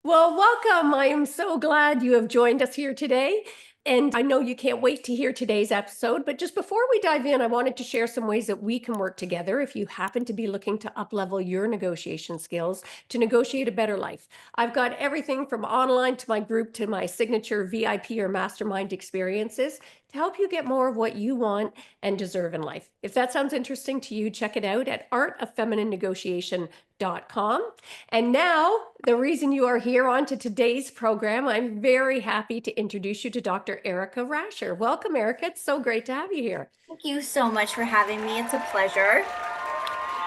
Well, welcome. I am so glad you have joined us here today. And I know you can't wait to hear today's episode. But just before we dive in, I wanted to share some ways that we can work together if you happen to be looking to uplevel your negotiation skills to negotiate a better life. I've got everything from online to my group to my signature VIP or mastermind experiences to help you get more of what you want and deserve in life. If that sounds interesting to you, check it out at artoffemininenegotiation.com. And now, the reason you are here on to today's program, I'm very happy to introduce you to Dr. Erika Rasure. Welcome, Erika. It's so great to have you here. Thank you so much for having me. It's a pleasure.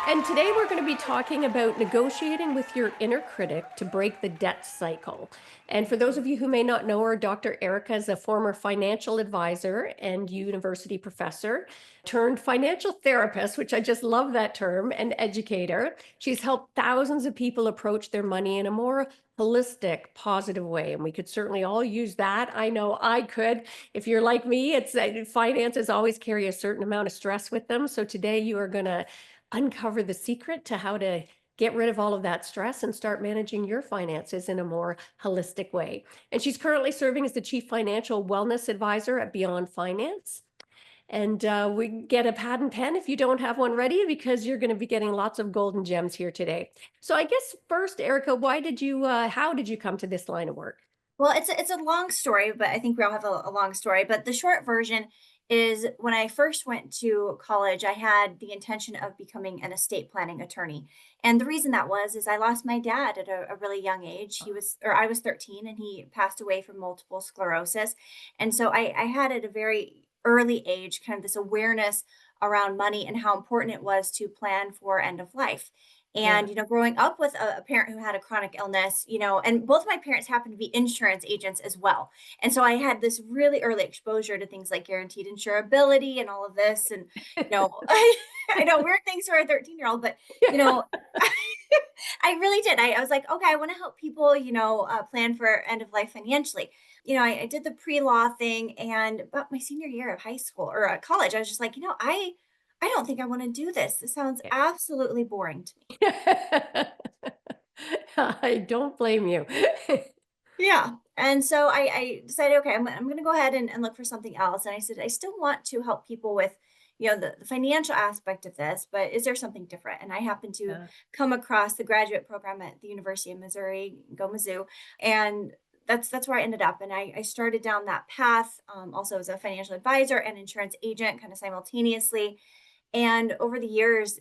And today we're going to be talking about negotiating with your inner critic to break the debt cycle. And for those of you who may not know her, Dr. Erika is a former financial advisor and university professor turned financial therapist, which I just love that term, and educator. She's helped thousands of people approach their money in a more holistic, positive way. And we could certainly all use that. I know I could. If you're like me, it's finances always carry a certain amount of stress with them. So today you are going to uncover the secret to how to get rid of all of that stress and start managing your finances in a more holistic way. And she's currently serving as the Chief Financial Wellness Advisor at Beyond Finance. And we get a pad and pen if you don't have one ready, because you're going to be getting lots of golden gems here today. So I guess first, Erika, how did you come to this line of work? Well, it's a long story, but I think we all have a long story. But the short version is when I first went to college, I had the intention of becoming an estate planning attorney. And the reason that was is I lost my dad at a really young age. I was 13 and he passed away from multiple sclerosis. And so I had at a very early age kind of this awareness around money and how important it was to plan for end of life. Yeah. And, growing up with a parent who had a chronic illness, and both of my parents happened to be insurance agents as well. And so I had this really early exposure to things like guaranteed insurability and all of this. And, I know weird things for a 13-year-old, but, you Yeah. know, I really did. I was like, okay, I want to help people, plan for end of life financially. I did the pre-law thing, and about my senior year of high school or college, I was just like, I don't think I want to do this. This sounds absolutely boring to me. I don't blame you. Yeah. And so I decided, okay, I'm going to go ahead and look for something else. And I said, I still want to help people with, the financial aspect of this, but is there something different? And I happened to Yeah. come across the graduate program at the University of Missouri, go Mizzou. And that's where I ended up. And I started down that path, also as a financial advisor and insurance agent kind of simultaneously. And over the years,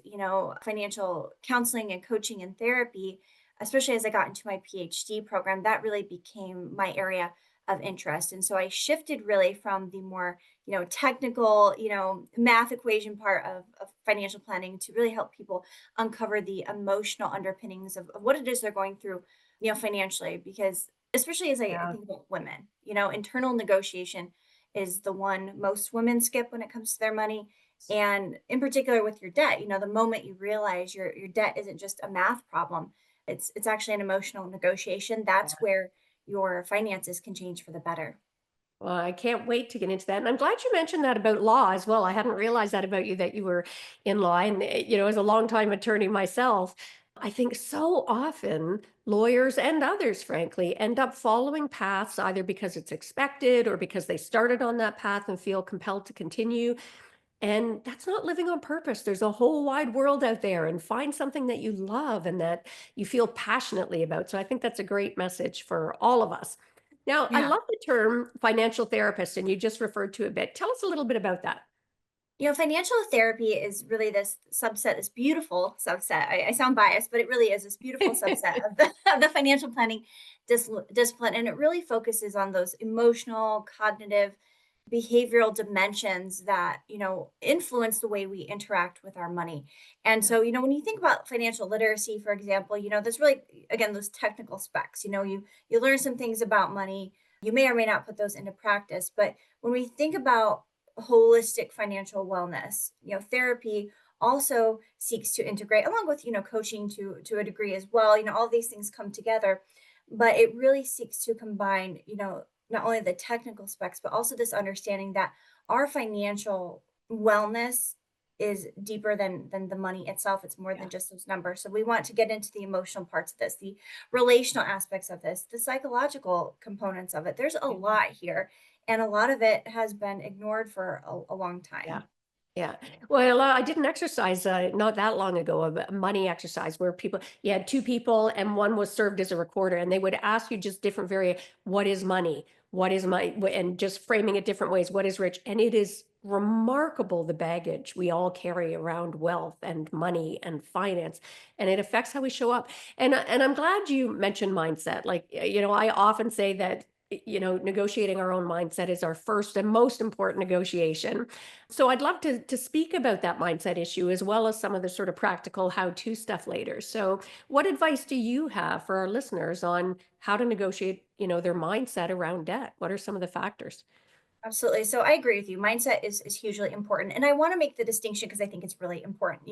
financial counseling and coaching and therapy, especially as I got into my PhD program, that really became my area of interest. And so I shifted really from the more, technical, math equation part of financial planning to really help people uncover the emotional underpinnings of what it is they're going through, financially. Because especially as I Yeah. think about women, internal negotiation is the one most women skip when it comes to their money, and in particular with your debt, the moment you realize your debt isn't just a math problem, it's actually an emotional negotiation. That's where your finances can change for the better. Well, I can't wait to get into that. And I'm glad you mentioned that about law as well. I hadn't realized that about you, that you were in law. And, as a longtime attorney myself, I think so often lawyers and others, frankly, end up following paths either because it's expected or because they started on that path and feel compelled to continue. And that's not living on purpose. There's a whole wide world out there, and find something that you love and that you feel passionately about. So I think that's a great message for all of us. Now, I Yeah. love the term financial therapist, and you just referred to it a bit. Tell us a little bit about that. Financial therapy is really this subset, this beautiful subset. I sound biased, but it really is this beautiful subset of the, of the financial planning discipline. And it really focuses on those emotional, cognitive, behavioral dimensions that, influence the way we interact with our money. And Yeah. so, when you think about financial literacy, for example, there's really, again, those technical specs. You learn some things about money. You may or may not put those into practice. But when we think about holistic financial wellness, therapy also seeks to integrate along with, coaching to a degree as well. All these things come together, but it really seeks to combine, not only the technical specs, but also this understanding that our financial wellness is deeper than the money itself. It's more Yeah. than just those numbers. So we want to get into the emotional parts of this, the relational aspects of this, the psychological components of it. There's a Yeah. lot here, and a lot of it has been ignored for a long Yeah. time. Yeah. Well, I did an exercise not that long ago, a money exercise where you had two people and one was served as a recorder, and they would ask you just different what is money? What is and just framing it different ways. What is rich? And it is remarkable the baggage we all carry around wealth and money and finance, and it affects how we show up. And I'm glad you mentioned mindset. Like, I often say that, negotiating our own mindset is our first and most important negotiation. So I'd love to speak about that mindset issue as well as some of the sort of practical how-to stuff later. So what advice do you have for our listeners on how to negotiate, their mindset around debt? What are some of the factors? Absolutely. So I agree with you. Mindset is hugely important. And I want to make the distinction because I think it's really important.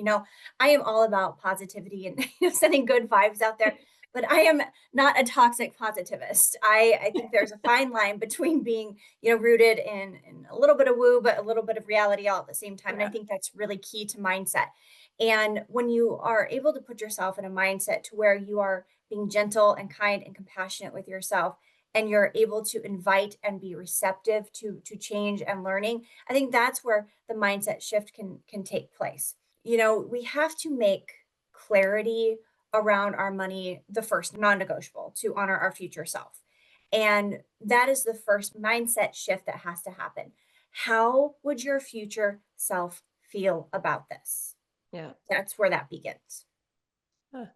I am all about positivity and sending good vibes out there, but I am not a toxic positivist. I think there's a fine line between being, rooted in a little bit of woo, but a little bit of reality all at the same time. And I Yeah. think that's really key to mindset. And when you are able to put yourself in a mindset to where you are being gentle and kind and compassionate with yourself, and you're able to invite and be receptive to change and learning, I think that's where the mindset shift can take place. We have to make clarity around our money the first non-negotiable to honor our future self, and that is the first mindset shift that has to happen. How would your future self feel about this? Yeah. That's where that begins. Huh.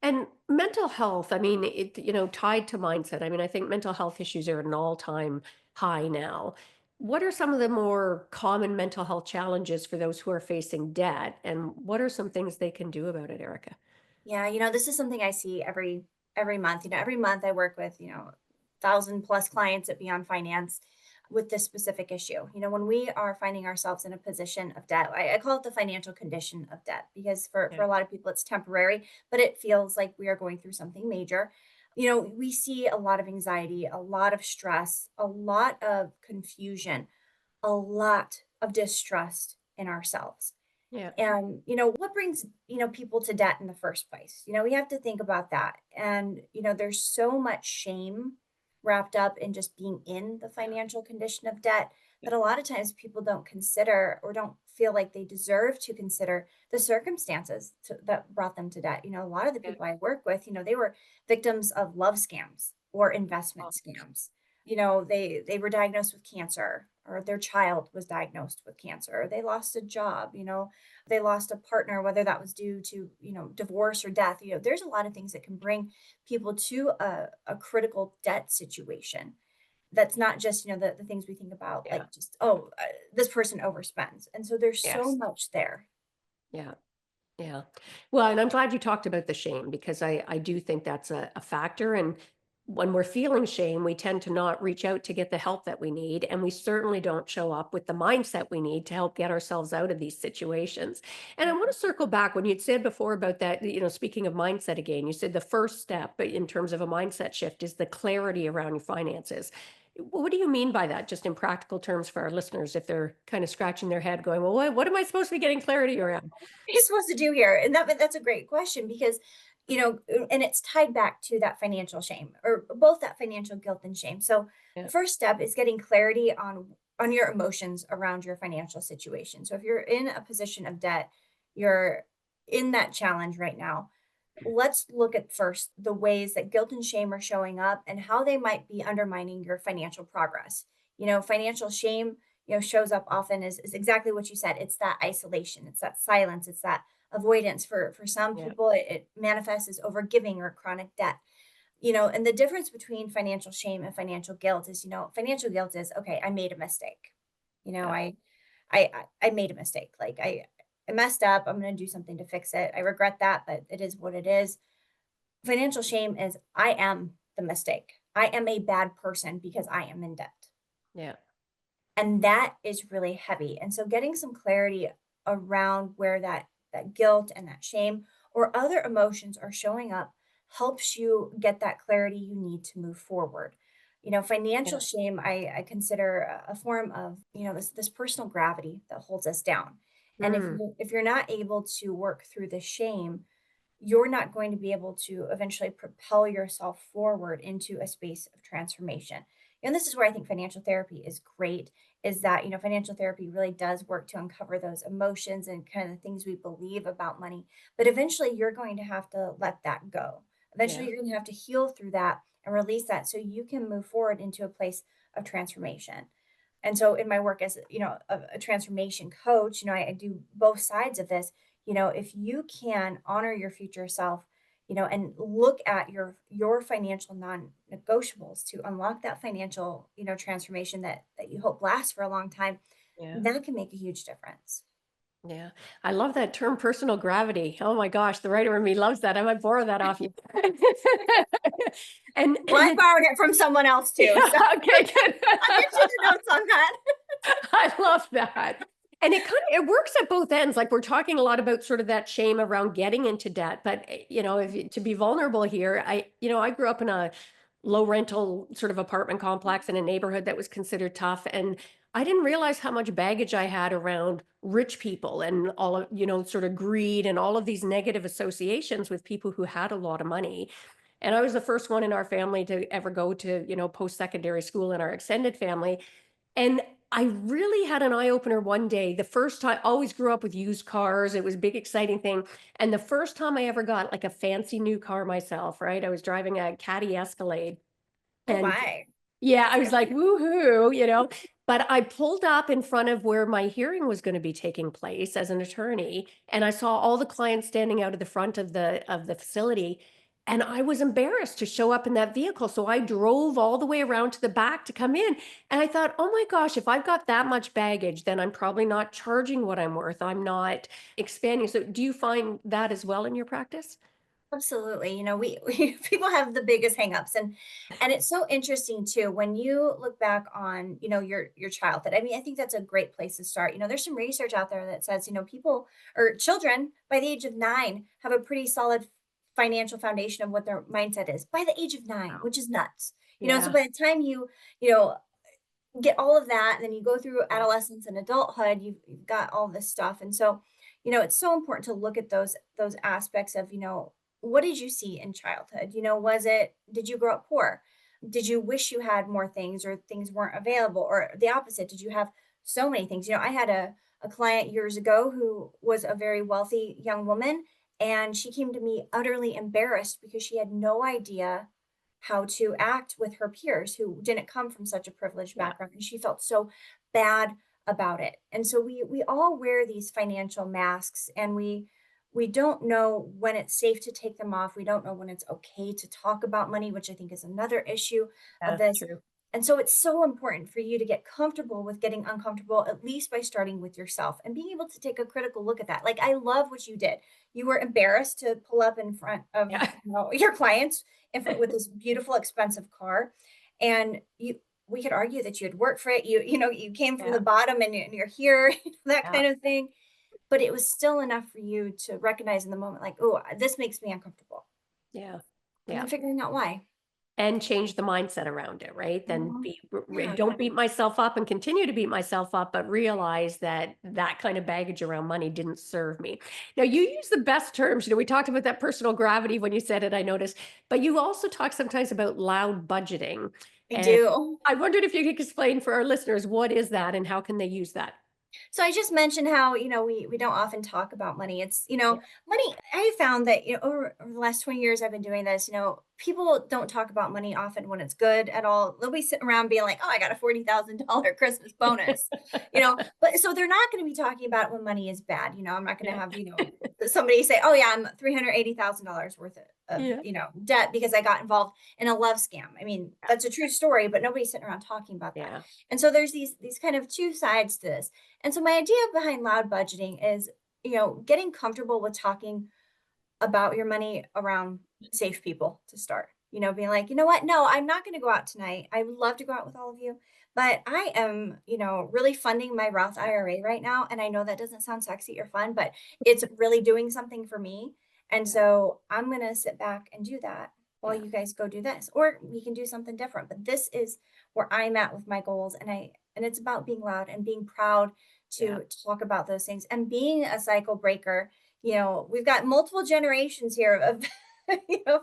And mental health, I mean, tied to mindset. I mean, I think mental health issues are at an all-time high now. What are some of the more common mental health challenges for those who are facing debt? And what are some things they can do about it, Erica? Yeah, this is something I see every month. Every month I work with, 1,000 plus clients at Beyond Finance with this specific issue. When we are finding ourselves in a position of debt, I call it the financial condition of debt because for Yeah. a lot of people it's temporary, but it feels like we are going through something major. We see a lot of anxiety, a lot of stress, a lot of confusion, a lot of distrust in ourselves. Yeah. And, what brings, people to debt in the first place? We have to think about that. And, there's so much shame wrapped up in just being in the financial condition of debt Yeah. that a lot of times people don't consider or don't feel like they deserve to consider the circumstances that brought them to debt. A lot of the Yeah. people I work with, they were victims of love scams or Oh, investment scams. They were diagnosed with cancer, or their child was diagnosed with cancer, or they lost a job, they lost a partner, whether that was due to, divorce or death. There's a lot of things that can bring people to a critical debt situation. That's not just, the things we think about, yeah. like just, this person overspends. And so there's so Yes. much there. Yeah. Yeah. Well, and I'm glad you talked about the shame because I do think that's a factor. And when we're feeling shame, we tend to not reach out to get the help that we need. And we certainly don't show up with the mindset we need to help get ourselves out of these situations. And I want to circle back when you'd said before about that, speaking of mindset again, you said the first step in terms of a mindset shift is the clarity around your finances. What do you mean by that, just in practical terms for our listeners, if they're kind of scratching their head going, well, what am I supposed to be getting clarity around? Are you supposed to do here? And that's a great question because, and it's tied back to that financial shame, or both that financial guilt and shame. So the Yeah. first step is getting clarity on your emotions around your financial situation. So if you're in a position of debt, you're in that challenge right now. Let's look at first the ways that guilt and shame are showing up and how they might be undermining your financial progress. Financial shame, shows up often is exactly what you said. It's that isolation, it's that silence, it's that avoidance. For some Yeah. people, it manifests as overgiving or chronic debt. And the difference between financial shame and financial guilt is, financial guilt is, okay, I made a mistake. You know, Yeah. I I made a mistake. Like I messed up. I'm going to do something to fix it. I regret that, but it is what it is. Financial shame is I am the mistake. I am a bad person because I am in debt. Yeah. And that is really heavy. And so getting some clarity around where that guilt and that shame or other emotions are showing up helps you get that clarity you need to move forward. Financial Yeah. shame I consider a form of, this personal gravity that holds us down. And Mm, if you're not able to work through the shame, you're not going to be able to eventually propel yourself forward into a space of transformation. And this is where I think financial therapy is great, is that, financial therapy really does work to uncover those emotions and kind of the things we believe about money. But eventually you're going to have to let that go. Eventually yeah. you're going to have to heal through that and release that so you can move forward into a place of transformation. And so in my work as, a transformation coach, I do both sides of this. If you can honor your future self, and look at your financial non-negotiables to unlock that financial, transformation that you hope lasts for a long time, Yeah. that can make a huge difference. Yeah. I love that term personal gravity. Oh my gosh, the writer in me loves that. I might borrow that off you. Well, And I it's borrowed it from someone else too, so yeah, okay, good. I'll get you the notes on that. I love that. And it works at both ends. Like we're talking a lot about sort of that shame around getting into debt, but to be vulnerable here, I grew up in a low rental sort of apartment complex in a neighborhood that was considered tough, and I didn't realize how much baggage I had around rich people and all of, sort of greed and all of these negative associations with people who had a lot of money. And I was the first one in our family to ever go to, post-secondary school in our extended family. And I really had an eye opener one day. The first time, I always grew up with used cars. It was a big, exciting thing. And the first time I ever got like a fancy new car myself, right? I was driving a Caddy Escalade. Oh And my. yeah, That's I was like, fancy. woohoo. But I pulled up in front of where my hearing was going to be taking place as an attorney, and I saw all the clients standing out of the front of the facility, and I was embarrassed to show up in that vehicle. So I drove all the way around to the back to come in, and I thought, "Oh my gosh, if I've got that much baggage, then I'm probably not charging what I'm worth. I'm not expanding." So do you find that as well in your practice? Absolutely. We people have the biggest hangups, and it's so interesting too when you look back on, your childhood. I mean, I think that's a great place to start. There's some research out there that says, people or children by the age of 9 have a pretty solid financial foundation of what their mindset is by the age of 9, Wow. which is nuts. So Yeah. by the time you know, get all of that, and then you go through Yeah. adolescence and adulthood, you've got all this stuff. And so, it's so important to look at those aspects of, what did you see in childhood? Did you grow up poor? Did you wish you had more things, or things weren't available? Or the opposite, did you have so many things? I had a client years ago who was a very wealthy young woman, and she came to me utterly embarrassed because she had no idea how to act with her peers who didn't come from such a privileged Yeah. background, and she felt so bad about it. And so we all wear these financial masks, and we don't know when it's safe to take them off. We don't know when it's okay to talk about money, which I think is another issue of That's this. true. And so it's so important for you to get comfortable with getting uncomfortable, at least by starting with yourself and being able to take a critical look at that. Like, I love what you did. You were embarrassed to pull up in front of, Yeah. your clients with this beautiful, expensive car. And we could argue that you had worked for it. You came from the Yeah. bottom, and you're here, that Yeah. kind of thing. But it was still enough for you to recognize in the moment, like, oh, this makes me uncomfortable. Yeah. And Yeah. then figuring out why. And change the mindset around it, right? Then Mhm. Yeah. don't beat myself up and continue to beat myself up, but realize that that kind of baggage around money didn't serve me. Now, you use the best terms. We talked about that personal gravity when you said it, I noticed, but you also talk sometimes about loud budgeting. I And do. I wondered if you could explain for our listeners, what is that and how can they use that? So I just mentioned how, we don't often talk about money. It's, Yeah. money. I found that, over the last 20 years I've been doing this, people don't talk about money often when it's good at all. They'll be sitting around being like, oh, I got a $40,000 Christmas bonus, but so they're not going to be talking about it when money is bad. I'm not going to Yeah. have, somebody say, oh yeah, I'm $380,000 worth of, Yeah. debt because I got involved in a love scam. I mean, that's a true story, but nobody's sitting around talking about that. Yeah. And so there's these kind of two sides to this. And so my idea behind loud budgeting is, getting comfortable with talking about your money around safe people to start. Being like, you know what? No, I'm not going to go out tonight. I would love to go out with all of you, but I am, really funding my Roth Yeah. IRA right now. And I know that doesn't sound sexy or fun, but it's really doing something for me. And Yeah. so I'm going to sit back and do that while Yeah. you guys go do this, or we can do something different. But this is where I'm at with my goals. And it's about being loud and being proud Yeah. to talk about those things. And being a cycle breaker, we've got multiple generations here of,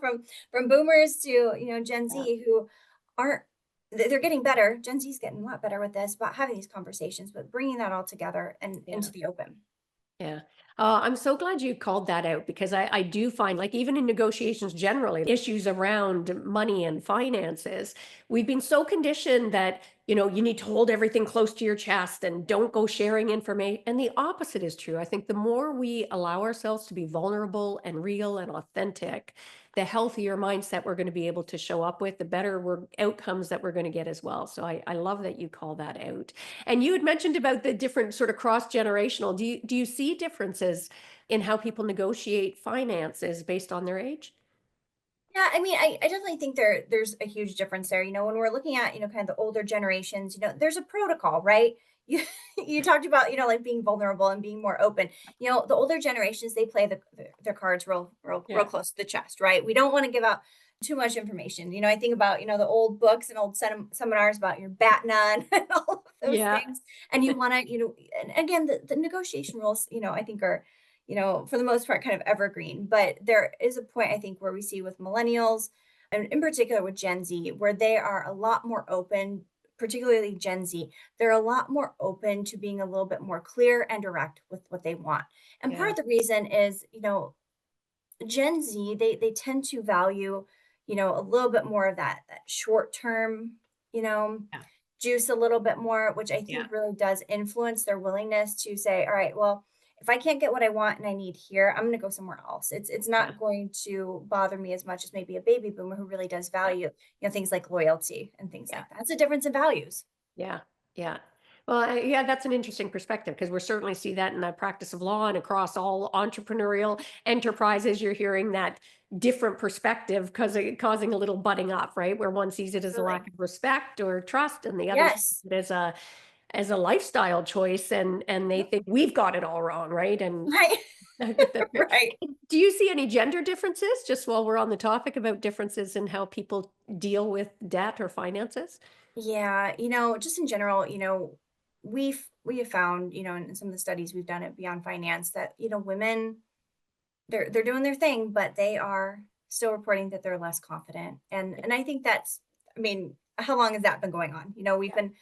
from boomers to, Gen Yeah. Z who aren't, they're getting better. Gen Z's getting a lot better with this, about having these conversations, but bringing that all together and Yeah. into the open. Yeah. I'm so glad you called that out because I do find, like, even in negotiations generally, issues around money and finances, we've been so conditioned that, you need to hold everything close to your chest and don't go sharing information. And the opposite is true. I think the more we allow ourselves to be vulnerable and real and authentic, the healthier mindset we're going to be able to show up with, the better outcomes that we're going to get as well. So I love that you call that out. And you had mentioned about the different sort of cross-generational. Do you see differences in how people negotiate finances based on their age? Yeah, I mean, I definitely think there's a huge difference there. When we're looking at, kind of the older generations, there's a protocol, right? You you talked about, like being vulnerable and being more open. The older generations, they play their cards real Yeah. close to the chest, right? We don't want to give out too much information. I think about, the old books and old seminars about your BATNA and all of those Yeah. things. And you want to, and again, the negotiation rules, I think are, for the most part, kind of evergreen. But there is a point, I think, where we see with millennials, and in particular with Gen Z, where they are a lot more open, particularly Gen Z. They're a lot more open to being a little bit more clear and direct with what they want. And part Yeah. of the reason is, Gen Z, they tend to value, a little bit more of that short term, you know, Yeah. juice a little bit more, which I Yeah. think really does influence their willingness to say, all right, well, if I can't get what I want and I need here, I'm going to go somewhere else. It's Yeah. not going to bother me as much as maybe a baby boomer who really does Yeah. value, things like loyalty and things Yeah. like that. It's a difference in values. Yeah. Yeah. Well, yeah, that's an interesting perspective because we certainly see that in the practice of law and across all entrepreneurial enterprises. You're hearing that different perspective causing a little butting up, right? Where one sees it as a lack Absolutely. of respect or trust, and the other sees Yes. it as a lifestyle choice, and they Yep. think we've got it all wrong, right? And Right. I get that. Right. Do you see any gender differences, just while we're on the topic about differences in how people deal with debt or finances? Yeah, just in general, we have found, in some of the studies we've done at Beyond Finance that, women, they're doing their thing, but they are still reporting that they're less confident. And I think that's, I mean, how long has that been going on? We've Yeah. been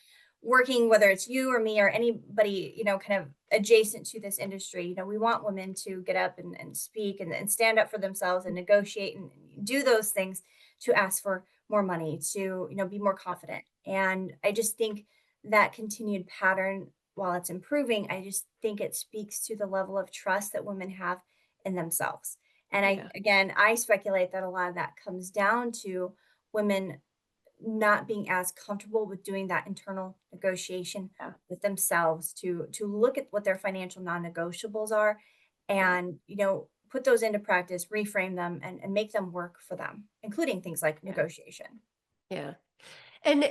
working, whether it's you or me or anybody, kind of adjacent to this industry. We want women to get up and speak and stand up for themselves and negotiate and do those things, to ask for more money, to, be more confident. And I just think that continued pattern, while it's improving, I just think it speaks to the level of trust that women have in themselves. And Yeah. I speculate that a lot of that comes down to women not being as comfortable with doing that internal negotiation Yeah. with themselves, to look at what their financial non-negotiables are, Yeah. and, put those into practice, reframe them, and make them work for them, including things like Yeah. negotiation. Yeah. And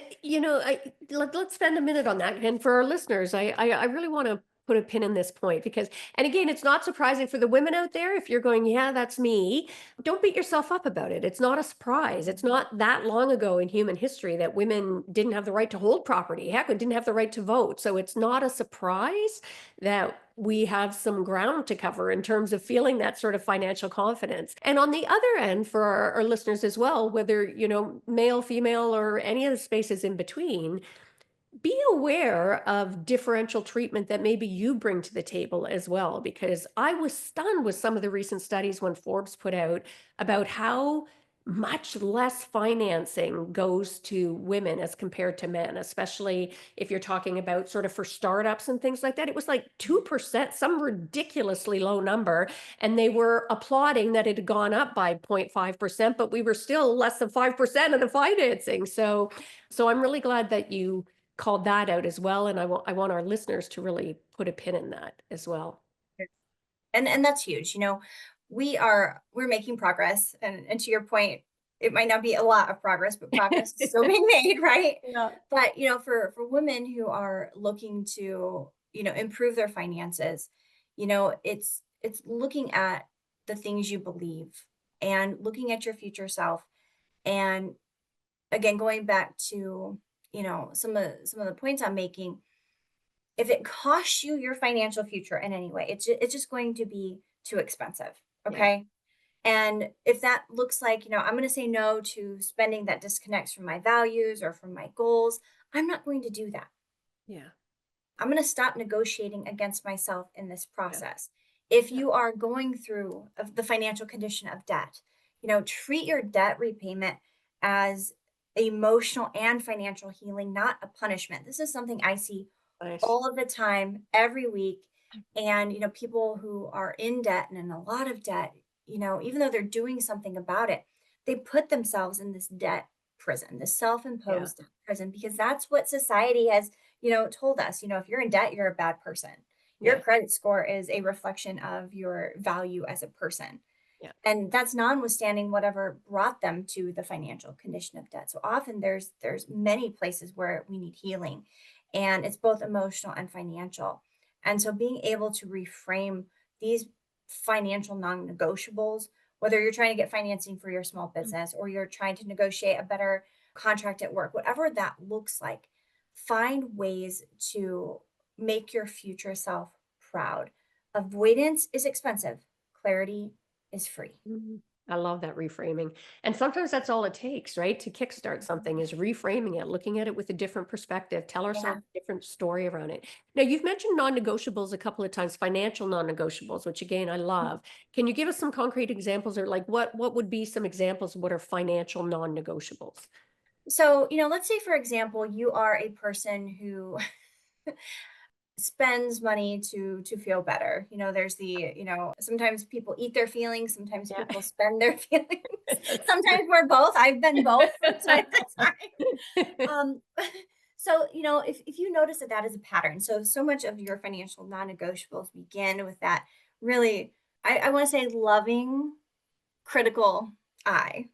let's spend a minute on that. And for our listeners, I really want to put a pin in this point because, and again, it's not surprising for the women out there. If you're going, yeah, that's me, don't beat yourself up about it. It's not a surprise. It's not that long ago in human history that women didn't have the right to hold property. Heck, we didn't have the right to vote. So it's not a surprise that we have some ground to cover in terms of feeling that sort of financial confidence. And on the other end, for our listeners as well, whether, male, female, or any of the spaces in between, be aware of differential treatment that maybe you bring to the table as well, because I was stunned with some of the recent studies when Forbes put out about how much less financing goes to women as compared to men, especially if you're talking about sort of for startups and things like that. It was like 2%, some ridiculously low number, and they were applauding that it had gone up by 0.5%, but we were still less than 5% of the financing. So I'm really glad that you called that out as well. And I want our listeners to really put a pin in that as well. And that's huge. We're making progress, and to your point, it might not be a lot of progress, but progress is still being made, right? Yeah. But, for women who are looking to, improve their finances, it's looking at the things you believe and looking at your future self. And again, going back to, some of the points I'm making, if it costs you your financial future in any way, it's just going to be too expensive. Yeah. Okay. And if that looks like, I'm going to say no to spending that disconnects from my values or from my goals, I'm not going to do that. Yeah. I'm going to stop negotiating against myself in this Yeah. process. If Yeah. you are going through the financial condition of debt, treat your debt repayment as emotional and financial healing, not a punishment. This is something I see Nice. all of the time, every week. And, people who are in debt and in a lot of debt, even though they're doing something about it, they put themselves in this debt prison, this Yeah. self-imposed prison, because that's what society has, told us, if you're in debt, you're a bad person. Your Yeah. credit score is a reflection of your value as a person. Yeah. And that's notwithstanding whatever brought them to the financial condition of debt. So often there's many places where we need healing, and it's both emotional and financial. And so being able to reframe these financial non-negotiables, whether you're trying to get financing for your small business or you're trying to negotiate a better contract at work, whatever that looks like, find ways to make your future self proud. Avoidance is expensive. Clarity is free. Mhm. I love that reframing. And sometimes that's all it takes, right? To kickstart something Mhm. is reframing it, looking at it with a different perspective, tell Yeah. ourselves a different story around it. Now, you've mentioned non-negotiables a couple of times, financial non-negotiables, which again, I love. Can you give us some concrete examples or like what would be some examples of what are financial non-negotiables? So, let's say, for example, you are a person who spends money to feel better. There's sometimes people eat their feelings, sometimes Yeah. people spend their feelings. That's Sometimes we're both. I've been both from time to time. true. Um, so, if you notice that that is a pattern, so much of your financial non-negotiables begin with that really, I want to say loving critical eye,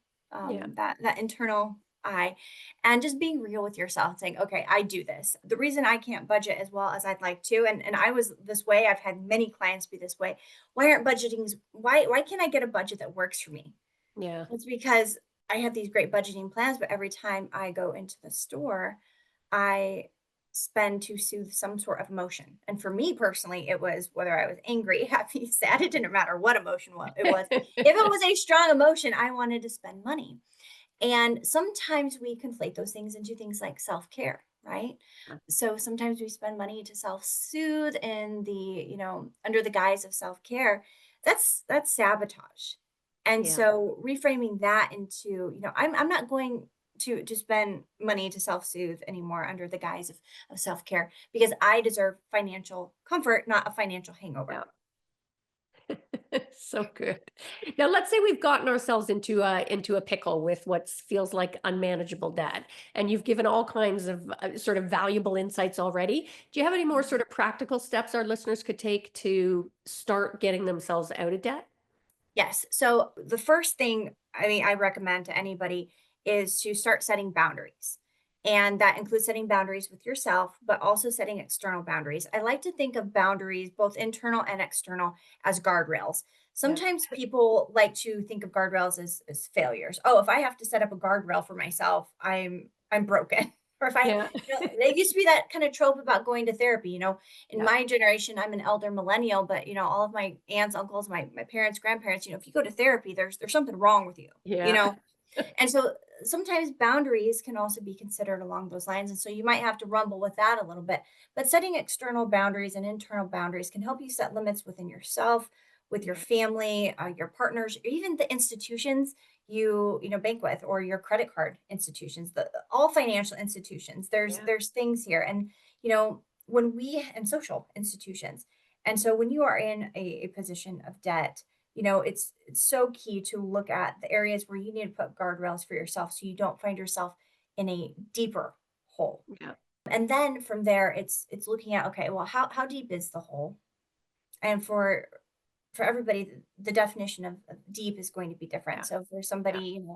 Yeah. that internal eye, and just being real with yourself, saying, "Okay, I do this. The reason I can't budget as well as I'd like to, and I was this way. I've had many clients be this way. Why aren't budgeting? Why can't I get a budget that works for me? Yeah. It's because I have these great budgeting plans, but every time I go into the store, I spend to soothe some sort of emotion. And for me personally, it was whether I was angry, happy, sad, it didn't matter what emotion it was. If it was a strong emotion, I wanted to spend money. And sometimes we conflate those things into things like self care, right? So sometimes we spend money to self soothe in under the guise of self care. That's sabotage. And Yeah. so reframing that into, I'm not going to spend money to self soothe anymore under the guise of self care because I deserve financial comfort, not a financial hangover. Yeah. So good. Now, let's say we've gotten ourselves into a pickle with what feels like unmanageable debt, and you've given all kinds of sort of valuable insights already. Do you have any more sort of practical steps our listeners could take to start getting themselves out of debt? Yes. So the first thing I recommend to anybody is to start setting boundaries. And that includes setting boundaries with yourself, but also setting external boundaries. I like to think of boundaries, both internal and external, as guardrails. Yeah. Sometimes people like to think of guardrails as failures. Oh, if I have to set up a guardrail for myself, I'm broken. Or if I, Yeah. there used to be that kind of trope about going to therapy, in Yeah. my generation, I'm an elder millennial, but all of my aunts, uncles, my parents, grandparents, if you go to therapy, there's something wrong with you, you Yeah. know. And so sometimes boundaries can also be considered along those lines. And so you might have to rumble with that a little bit. But setting external boundaries and internal boundaries can help you set limits within yourself, with your Yeah. family, your partners, or even the institutions you bank with, or your credit card institutions, all financial institutions. There's Yeah. there's things here. And when we and social institutions. And so when you are in a position of debt, it's so key to look at the areas where you need to put guardrails for yourself so you don't find yourself in a deeper hole. Yeah. And then from there, it's looking at, okay, well, how deep is the hole? And for everybody, the definition of deep is going to be different. Yeah. So for somebody, Yeah.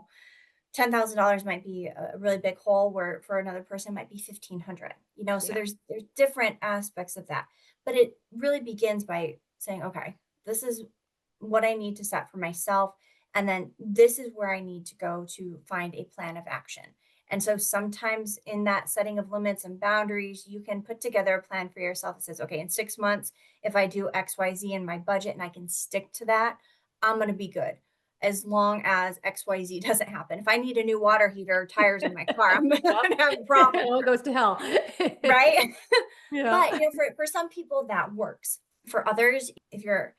$10,000 might be a really big hole, where for another person it might be 1,500. So Yeah. there's different aspects of that. But it really begins by saying, okay, this is what I need to set for myself. And then this is where I need to go to find a plan of action. And so sometimes in that setting of limits and boundaries, you can put together a plan for yourself that says, okay, in 6 months, if I do XYZ in my budget and I can stick to that, I'm going to be good. As long as XYZ doesn't happen. If I need a new water heater or tires in my car, I'm going Yep. to have a problem, All goes to hell. right? Yeah. But, for some people that works. For others, if you're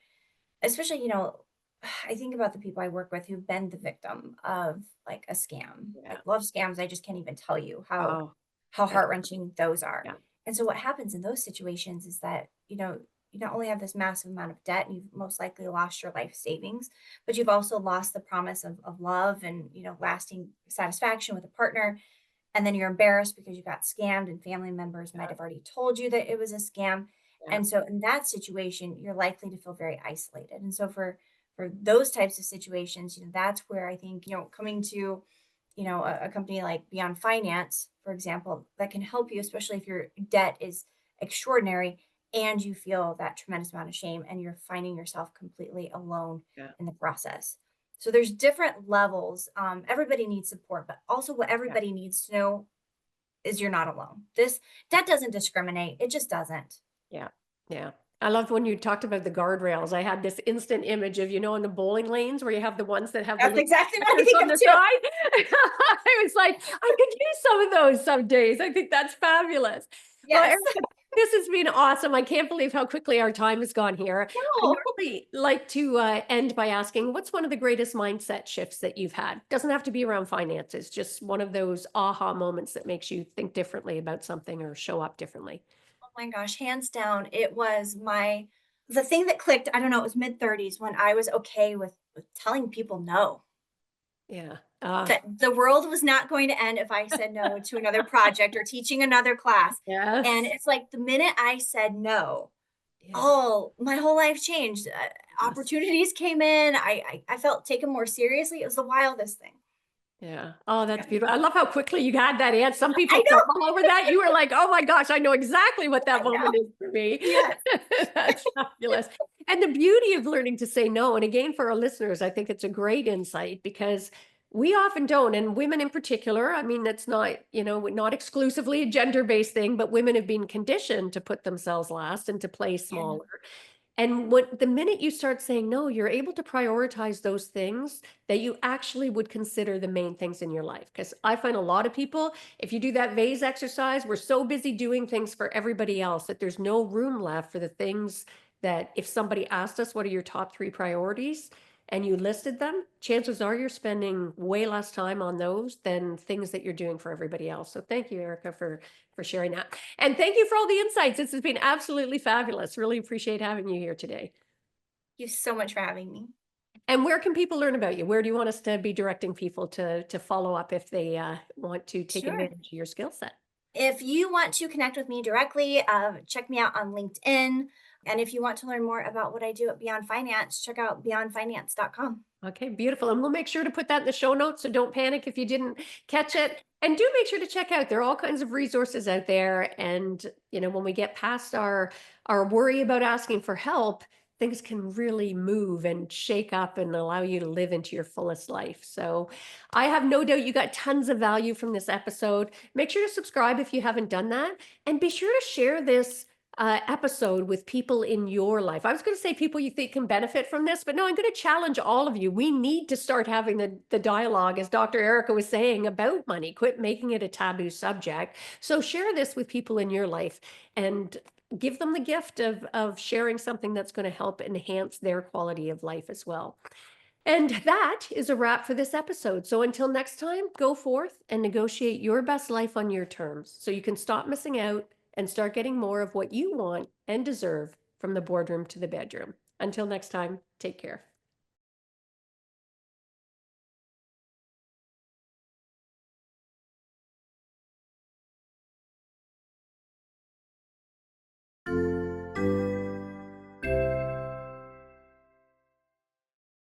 especially, I think about the people I work with who've been the victim of like a scam, like Yeah. love scams. I just can't even tell you Oh, how that's heart-wrenching those are. yeah. And so what happens in those situations is that, you not only have this massive amount of debt, and you've most likely lost your life savings, but you've also lost the promise of love and, lasting satisfaction with a partner. And then you're embarrassed because you got scammed and family members might Yeah. have already told you that it was a scam. Yeah. And so in that situation, you're likely to feel very isolated. And so for those types of situations, that's where I think, coming to, a company like Beyond Finance, for example, that can help you, especially if your debt is extraordinary and you feel that tremendous amount of shame and you're finding yourself completely alone Yeah. in the process. So there's different levels. Everybody needs support, but also what Yeah. everybody needs to know is you're not alone. This That doesn't discriminate. It just doesn't. Yeah. Yeah. I loved when you talked about the guardrails. I had this instant image of, in the bowling lanes where you have the ones that have the That's little exactly what I checkers think on of the too. side. I was like, I could use some of those some days. I think that's fabulous. Well, Yes. Erica, this has been awesome. I can't believe how quickly our time has gone here. I No. normally like to end by asking, what's one of the greatest mindset shifts that you've had? Doesn't have to be around finances, just one of those aha moments that makes you think differently about something or show up differently. Oh my gosh, hands down, it was the thing that clicked, I don't know, it was mid-30s when I was okay with telling people no. Yeah. That the world was not going to end if I said no to another project or teaching another class. And Yes. it's like the minute I said no, Yeah. oh, my whole life changed. Yes. Opportunities came in. I felt taken more seriously. It was the wildest thing. Yeah. Oh, that's Yeah. beautiful. I love how quickly you had that answer. Some I people know. stumble over that. You were like, oh my gosh, I know exactly what that I know. moment is for me. Yes. That's fabulous. And the beauty of learning to say no. And again, for our listeners, I think it's a great insight because we often don't, and women in particular, I mean, that's not, not exclusively a gender-based thing, but women have been conditioned to put themselves last and to play Yeah. smaller. And what the minute you start saying no, you're able to prioritize those things that you actually would consider the main things in your life. Because I find a lot of people, if you do that vase exercise, we're so busy doing things for everybody else that there's no room left for the things that if somebody asked us, what are your top three priorities? And you listed them, chances are you're spending way less time on those than things that you're doing for everybody else. So thank you, Erica, for sharing that. And thank you for all the insights. This has been absolutely fabulous. Really appreciate having you here today. Thank you so much for having me. And where can people learn about you? Where do you want us to be directing people to follow up if they want to take Sure. advantage of your skill set? If you want to connect with me directly, check me out on LinkedIn. And if you want to learn more about what I do at Beyond Finance, check out beyondfinance.com. Okay, beautiful. And we'll make sure to put that in the show notes. So don't panic if you didn't catch it. And do make sure to check out, there are all kinds of resources out there. And, when we get past our worry about asking for help, things can really move and shake up and allow you to live into your fullest life. So I have no doubt you got tons of value from this episode. Make sure to subscribe if you haven't done that. And be sure to share this episode with people in your life. I was going to say people you think can benefit from this, but no, I'm going to challenge all of you. We need to start having the dialogue, as Dr. Erica was saying, about money. Quit making it a taboo subject. So share this with people in your life and give them the gift of sharing something that's going to help enhance their quality of life as well. And that is a wrap for this episode. So until next time, go forth and negotiate your best life on your terms so you can stop missing out and start getting more of what you want and deserve from the boardroom to the bedroom. Until next time, take care.